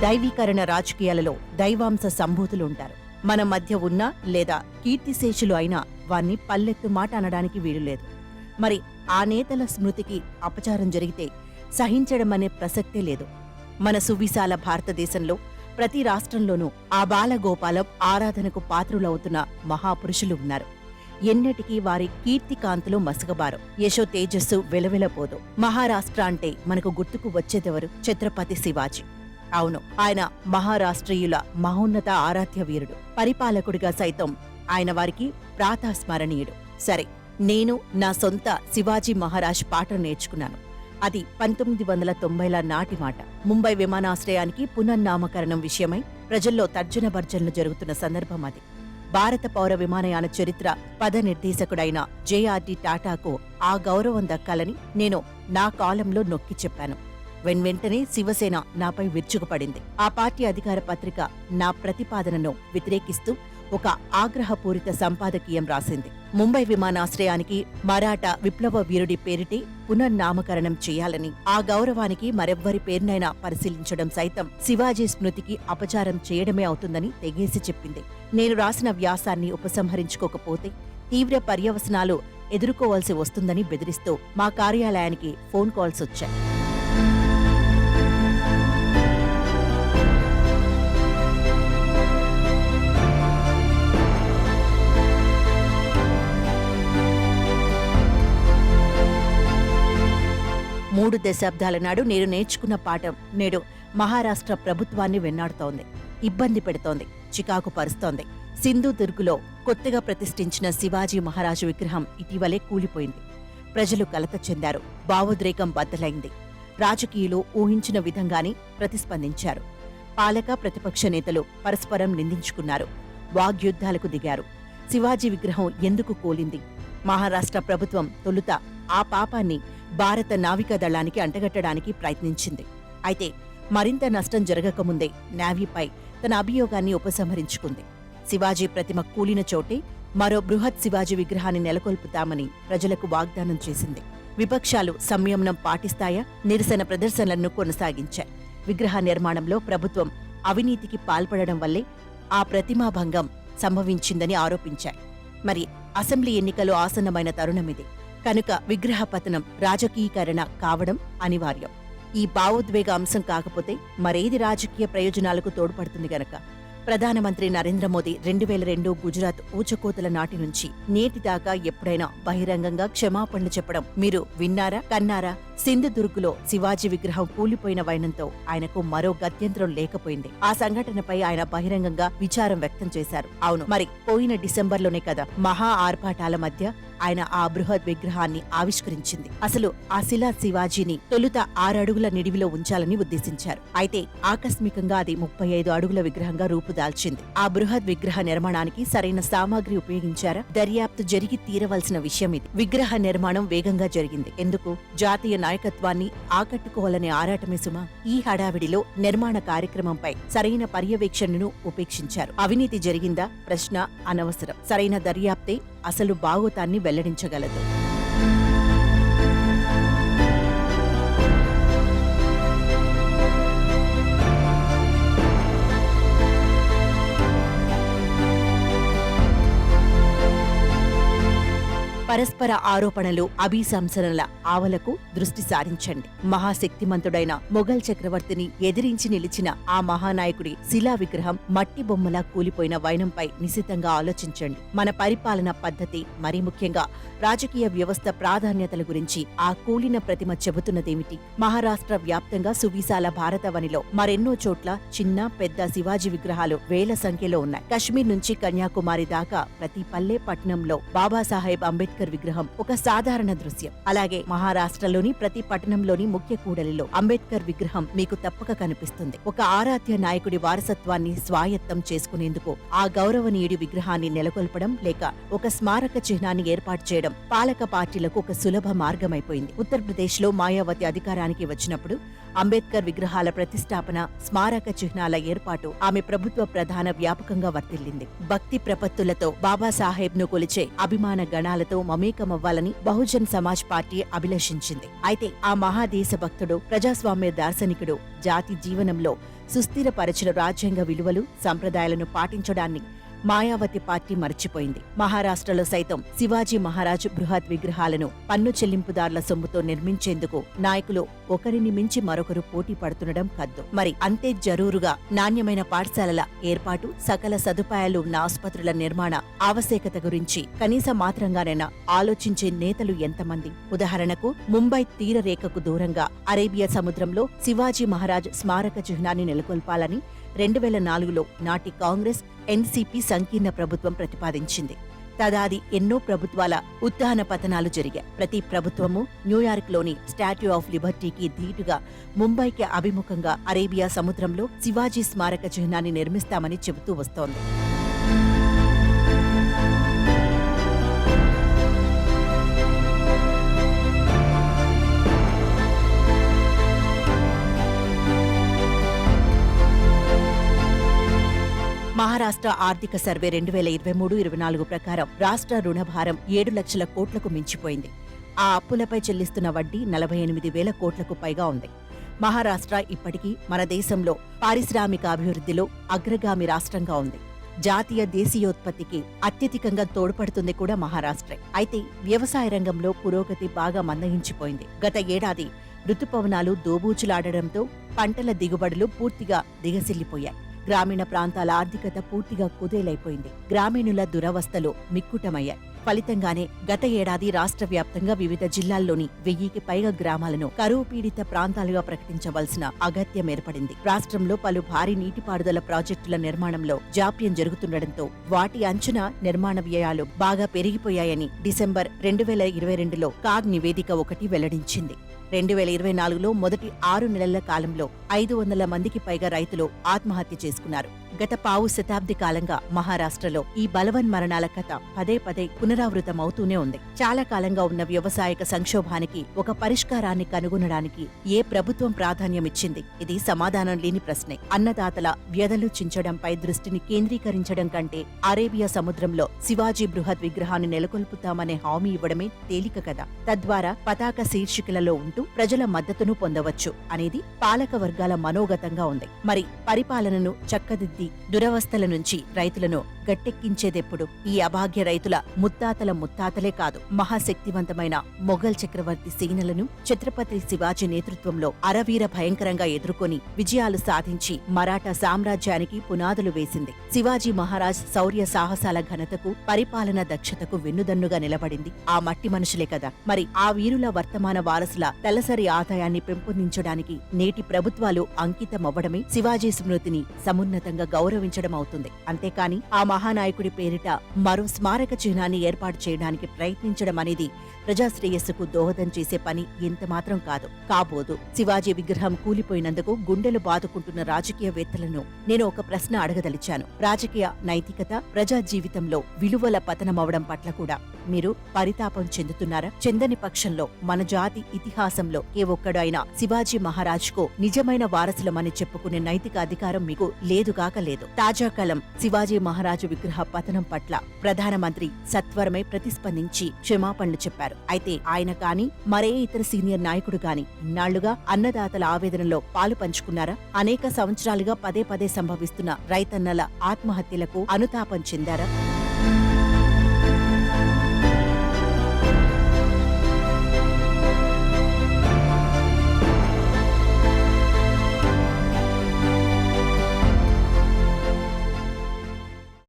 దైవీకరణ రాజకీయాలలో దైవాంశ సంభూతులుంటారు. మన మధ్య ఉన్నా లేదా కీర్తిశేషులు అయినా వాణ్ణి పల్లెత్తు మాట అనడానికి వీలులేదు. మరి ఆ నేతల స్మృతికి అపచారం జరిగితే సహించడమనే ప్రసక్తే లేదు. మన సువిశాల భారతదేశంలో ప్రతి రాష్ట్రంలోనూ ఆ బాలగోపాలం ఆరాధనకు పాత్రులవుతున్న మహాపురుషులు ఉన్నారు. ఎన్నటికీ వారి కీర్తికాంతులు మసకబారు, యశో తేజస్సు వెలవెలపోదు. మహారాష్ట్ర అంటే మనకు గుర్తుకు వచ్చేదెవరు? ఛత్రపతి శివాజీ. అవును, ఆయన మహారాష్ట్రీయుల మహోన్నత ఆరాధ్య వీరుడు. పరిపాలకుడిగా సైతం ఆయన వారికి ప్రాతస్మరణీయుడు. సరే, నేను నా సొంత శివాజీ మహారాజ్ పాట నేర్చుకున్నాను. అది 1990ల నాటి మాట. ముంబై విమానాశ్రయానికి పునర్నామకరణం విషయమై ప్రజల్లో తర్జన భర్జనలు జరుగుతున్న సందర్భం అది. భారత పౌర విమానయాన చరిత్ర పదనిర్దేశకుడైన జేఆర్డీ టాటాకు ఆ గౌరవం దక్కాలని నేను నా కాలంలో నొక్కి చెప్పాను. వెంటనే శివసేన నాపై విరుచుకుపడింది. ఆ పార్టీ అధికార పత్రిక నా ప్రతిపాదనను వ్యతిరేకిస్తూ ఒక ఆగ్రహపూరిత సంపాదకీయం రాసింది. ముంబై విమానాశ్రయానికి మరాఠా విప్లవ వీరుడి పేరిటే పునర్నామకరణం చేయాలని, ఆ గౌరవానికి మరెవ్వరి పేరునైనా పరిశీలించడం సైతం శివాజీ స్మృతికి అపచారం చేయడమే అవుతుందని తెగేసి చెప్పింది. నేను రాసిన వ్యాసాన్ని ఉపసంహరించుకోకపోతే తీవ్ర పర్యవసనాలు ఎదుర్కోవాల్సి వస్తుందని బెదిరిస్తూ మా కార్యాలయానికి ఫోన్ కాల్స్ వచ్చాయి. మూడు దశాబ్దాల నాడు నేను నేర్చుకున్న పాఠం నేడు మహారాష్ట్ర ప్రభుత్వాన్ని వెన్నాడుతోంది, ఇబ్బంది పెడుతోంది, చికాకు పరుస్తోంది. సింధుదుర్గులో కొత్తగా ప్రతిష్ఠించిన శివాజీ మహారాజు విగ్రహం ఇటీవలే కూలిపోయింది. ప్రజలు కలత చెందారు, భావోద్రేకం బద్దలైంది. రాజకీయులు ఊహించిన విధంగానే ప్రతిస్పందించారు. పాలక ప్రతిపక్ష నేతలు పరస్పరం నిందించుకున్నారు, వాగ్యుద్ధాలకు దిగారు. శివాజీ విగ్రహం ఎందుకు కూలింది? మహారాష్ట్ర ప్రభుత్వం తొలుత ఆ పాపాన్ని భారత నావికా దళానికి అంటగట్టడానికి ప్రయత్నించింది. అయితే మరింత నష్టం జరగకముందే నేవీపై తన అభియోగాన్ని ఉపసంహరించుకుంది. శివాజీ ప్రతిమ కూలిన చోటే మరో బృహత్ శివాజీ విగ్రహాన్ని నెలకొల్పుతామని ప్రజలకు వాగ్దానం చేసింది. విపక్షాలు సంయమనం పాటిస్తాయా? నిరసన ప్రదర్శనలను కొనసాగించాయి. విగ్రహ నిర్మాణంలో ప్రభుత్వం అవినీతికి పాల్పడడం వల్లే ఆ ప్రతిమాభంగం సంభవించిందని ఆరోపించాయి. మరి అసెంబ్లీ ఎన్నికలు ఆసన్నమైన తరుణమిది కనుక విగ్రహ పతనం రాజకీకరణ కావడం అనివార్యం. ఈ భావోద్వేగ అంశం కాకపోతే మరేది రాజకీయ ప్రయోజనాలకు తోడ్పడుతుంది గనక ప్రధానమంత్రి నరేంద్ర మోదీ 2002 గుజరాత్ ఊచకోతల నాటి నుంచి నేటిదాకా ఎప్పుడైనా బహిరంగంగా క్షమాపణలు చెప్పడం మీరు విన్నారా, కన్నారా? సింధుదుర్గులో శివాజీ విగ్రహం కూలిపోయిన వైనంతో ఆయనకు మరో గత్యంతరం లేకపోయింది. ఆ సంఘటనపై ఆయన బహిరంగంగా విచారం వ్యక్తం చేశారు. అవును, మరి పోయిన డిసెంబర్లోనే కదా మహా ఆర్భాటాల మధ్య ఆయన ఆ బృహత్ విగ్రహాన్ని ఆవిష్కరించింది. అసలు ఆ శిలా శివాజీని తొలుత 6 అడుగుల నిడివిలో ఉంచాలని ఉద్దేశించారు. అయితే ఆకస్మికంగా అది 35 అడుగుల విగ్రహంగా రూపుదాల్చింది. ఆ బృహత్ విగ్రహ నిర్మాణానికి సరైన సామాగ్రి ఉపయోగించారా? దర్యాప్తు జరిగి తీరవలసిన విషయం ఇది. విగ్రహ నిర్మాణం వేగంగా జరిగింది. ఎందుకు? జాతీయ నాయకత్వాన్ని ఆకట్టుకోవాలనే ఆరాటమే సుమా. ఈ హడావిడిలో నిర్మాణ కార్యక్రమంపై సరైన పర్యవేక్షణను ఉపేక్షించారు. అవినీతి జరిగిందా? ప్రశ్న అనవసరం. సరైన దర్యాప్తే అసలు భాగోతాన్ని వెల్లడించగలదు. పరస్పర ఆరోపణలు, అభిశంసనల ఆవలకు దృష్టి సారించండి. మహాశక్తిమంతుడైన మొఘల్ చక్రవర్తిని ఎదిరించి నిలిచిన ఆ మహానాయకుడి శిలా విగ్రహం మట్టి బొమ్మలా కూలిపోయిన వైనంపై నిశితంగా ఆలోచించండి. మన పరిపాలన పద్ధతి, మరీ ముఖ్యంగా రాజకీయ వ్యవస్థ ప్రాధాన్యతల గురించి ఆ కూలిన ప్రతిమ చెబుతున్నదేమిటి? మహారాష్ట్ర వ్యాప్తంగా సువిశాల భారతవనిలో మరెన్నో చోట్ల చిన్న పెద్ద శివాజీ విగ్రహాలు వేల సంఖ్యలో ఉన్నాయి. కశ్మీర్ నుంచి కన్యాకుమారి దాకా ప్రతి పల్లె పట్టణంలో బాబాసాహెబ్ అంబేద్కర్ విగ్రహం ఒక సాధారణ దృశ్యం. అలాగే మహారాష్ట్రలోని ప్రతి పట్టణంలోని ముఖ్య కూడలిలో అంబేద్కర్ విగ్రహం మీకు తప్పక కనిపిస్తుంది. ఒక ఆరాధ్య నాయకుడి వారసత్వాన్ని స్వాయత్తం చేసుకునేందుకు ఆ గౌరవనీయుడి విగ్రహాన్ని నెలకొల్పడం లేక ఒక స్మారక చిహ్నాన్ని ఏర్పాటు చేయడం పాలక పార్టీలకు ఒక సులభ మార్గమైపోయింది. ఉత్తరప్రదేశ్ లో మాయావతి అధికారానికి వచ్చినప్పుడు అంబేద్కర్ విగ్రహాల ప్రతిష్టాపన, స్మారక చిహ్నాల ఏర్పాటు ఆమె ప్రభుత్వ ప్రధాన వ్యాపకంగా వర్తిల్లింది. భక్తి ప్రపత్తులతో బాబాసాహెబ్ ను కొలిచే అభిమాన గణాలతో మమేకమవ్వాలని బహుజన్ సమాజ్ పార్టీ అభిలషించింది. అయితే ఆ మహాదేశ భక్తుడు, ప్రజాస్వామ్య దార్శనికుడు జాతి జీవనంలో సుస్థిరపరచిన రాజ్యాంగ విలువలు, సంప్రదాయాలను పాటించడాన్ని మాయావతి పార్టీ మర్చిపోయింది. మహారాష్ట్రలో సైతం శివాజీ మహారాజ్ బృహత్ విగ్రహాలను పన్ను చెల్లింపుదారుల సొమ్ముతో నిర్మించేందుకు నాయకులు ఒకరిని మించి మరొకరు పోటీ పడుతుండడం కద్దు. మరి అంతే జరూరుగా నాణ్యమైన పాఠశాలల ఏర్పాటు, సకల సదుపాయాలు ఉన్న ఆసుపత్రుల నిర్మాణ ఆవశ్యకత గురించి కనీస మాత్రంగానైనా ఆలోచించే నేతలు ఎంతమంది? ఉదాహరణకు ముంబై తీరరేఖకు దూరంగా అరేబియా సముద్రంలో శివాజీ మహారాజ్ స్మారక చిహ్నాన్ని నెలకొల్పాలని 2004లో నాటి కాంగ్రెస్ ఎన్సీపీ సంకీర్ణ ప్రభుత్వం ప్రతిపాదించింది. తదాది ఎన్నో ప్రభుత్వాల ఉత్థాన పతనాలు జరిగాయి. ప్రతి ప్రభుత్వము న్యూయార్క్లోని స్టాట్యూ ఆఫ్ లిబర్టీకి ధీటుగా ముంబైకి అభిముఖంగా అరేబియా సముద్రంలో శివాజీ స్మారక చిహ్నాన్ని నిర్మిస్తామని చెబుతూ వస్తోంది. మహారాష్ట్ర ఆర్థిక సర్వే 2023-24 ప్రకారం రాష్ట్ర రుణభారం 7 లక్షల కోట్లకు మించిపోయింది. ఆ అప్పులపై చెల్లిస్తున్న వడ్డీ 48,000 కోట్లకు పైగా ఉంది. మహారాష్ట్ర ఇప్పటికీ మన దేశంలో పారిశ్రామిక అభివృద్ధిలో అగ్రగామి రాష్ట్రంగా ఉంది. జాతీయ దేశీయోత్పత్తికి అత్యధికంగా తోడ్పడుతుంది కూడా మహారాష్ట్రే. అయితే వ్యవసాయ రంగంలో పురోగతి బాగా మందగించిపోయింది. గత ఏడాది రుతుపవనాలు దోబూచులాడడంతో పంటల దిగుబడులు పూర్తిగా దిగసిల్లిపోయాయి. గ్రామీణ ప్రాంతాల ఆర్థికత పూర్తిగా కుదేలైపోయింది. గ్రామీణుల దురవస్థలు మిక్కుటమయ్యాయి. ఫలితంగానే గత ఏడాది రాష్ట్ర వ్యాప్తంగా వివిధ జిల్లాల్లోని 1000కి పైగా గ్రామాలను కరువు పీడిత ప్రాంతాలుగా ప్రకటించవలసిన అగత్యం ఏర్పడింది. రాష్ట్రంలో పలు భారీ నీటిపారుదల ప్రాజెక్టుల నిర్మాణంలో జాప్యం జరుగుతుండటంతో వాటి అంచనా నిర్మాణ వ్యయాలు బాగా పెరిగిపోయాయని డిసెంబర్ 2022లో కాగ్ నివేదిక ఒకటి వెల్లడించింది. 2024లో మొదటి 6 నెలల కాలంలో 500 మందికి పైగా రైతులు ఆత్మహత్య చేసుకున్నారు. గత పావు శతాబ్ది కాలంగా మహారాష్ట్రలో ఈ బలవన్మరణాల కథ పదే పదే పునరావృతమవుతూనే ఉంది. చాలా కాలంగా ఉన్న వ్యవసాయక సంక్షోభానికి ఒక పరిష్కారాన్ని కనుగొనడానికి ఏ ప్రభుత్వం ప్రాధాన్యమిచ్చింది? ఇది సమాధానం లేని ప్రశ్నే. అన్నదాతల వ్యధలు చించడంపై దృష్టిని కేంద్రీకరించడం కంటే అరేబియా సముద్రంలో శివాజీ బృహత్ విగ్రహాన్ని నెలకొల్పుతామనే హామీ ఇవ్వడమే తేలిక కదా. తద్వారా పతాక శీర్షికలలో ఉంటూ ప్రజల మద్దతును పొందవచ్చు అనేది పాలక వర్గాల మనోగతంగా ఉంది. మరి పరిపాలనను చక్కదిద్ది దురవస్థల నుంచి రైతులను గట్టెక్కించేదెప్పుడు? ఈ అభాగ్య రైతుల ముత్తాతల ముత్తాతలే కాదు, మహాశక్తివంతమైన మొఘల్ చక్రవర్తి సేనలను ఛత్రపతి శివాజీ నేతృత్వంలో అరవీర భయంకరంగా ఎదుర్కొని విజయాలు సాధించి మరాఠా సామ్రాజ్యానికి పునాదులు వేసింది. శివాజీ మహారాజ్ శౌర్య సాహసాల ఘనతకు, పరిపాలన దక్షతకు వెన్నుదన్నుగా నిలబడింది ఆ మట్టి మనుషులే కదా. మరి ఆ వీరుల వర్తమాన వారసుల తలసరి ఆదాయాన్ని పెంపొందించడానికి నేటి ప్రభుత్వాలు అంకితమవ్వడమే శివాజీ స్మృతిని సమున్నతంగా గౌరవించడం అవుతుంది. అంతేకాని ఆ మహానాయకుడి పేరిట మరో స్మారక చిహ్నాన్ని ఏర్పాటు చేయడానికి ప్రయత్నించడం అనేది ప్రజాశ్రేయస్సుకు దోహదం చేసే పని ఎంతమాత్రం కాదు, కాబోదు. శివాజీ విగ్రహం కూలిపోయినందుకు గుండెలు బాదుకుంటున్న రాజకీయవేత్తలను నేను ఒక ప్రశ్న అడగదలిచాను. రాజకీయ నైతికత, ప్రజా జీవితంలో విలువల పతనమవడం పట్ల కూడా మీరు పరితాపం చెందుతున్నారా? చెందని పక్షంలో మన జాతి ఇతిహాసంలో ఏ ఒక్కడు అయినా శివాజీ మహారాజ్కు నిజమైన వారసులమని చెప్పుకునే నైతిక అధికారం మీకు లేదుగాక లేదు. తాజా కాలం శివాజీ మహారాజు విగ్రహ పతనం పట్ల ప్రధానమంత్రి సత్వరమే ప్రతిస్పందించి క్షమాపణలు చెప్పారు. అయితే ఆయన కాని మరే ఇతర సీనియర్ నాయకుడు గాని ఇన్నాళ్లుగా అన్నదాతల ఆవేదనలో పాలు పంచుకున్నారా? అనేక సంవత్సరాలుగా పదే పదే సంభవిస్తున్న రైతన్నల ఆత్మహత్యలకు అనుతాపం చెందారా?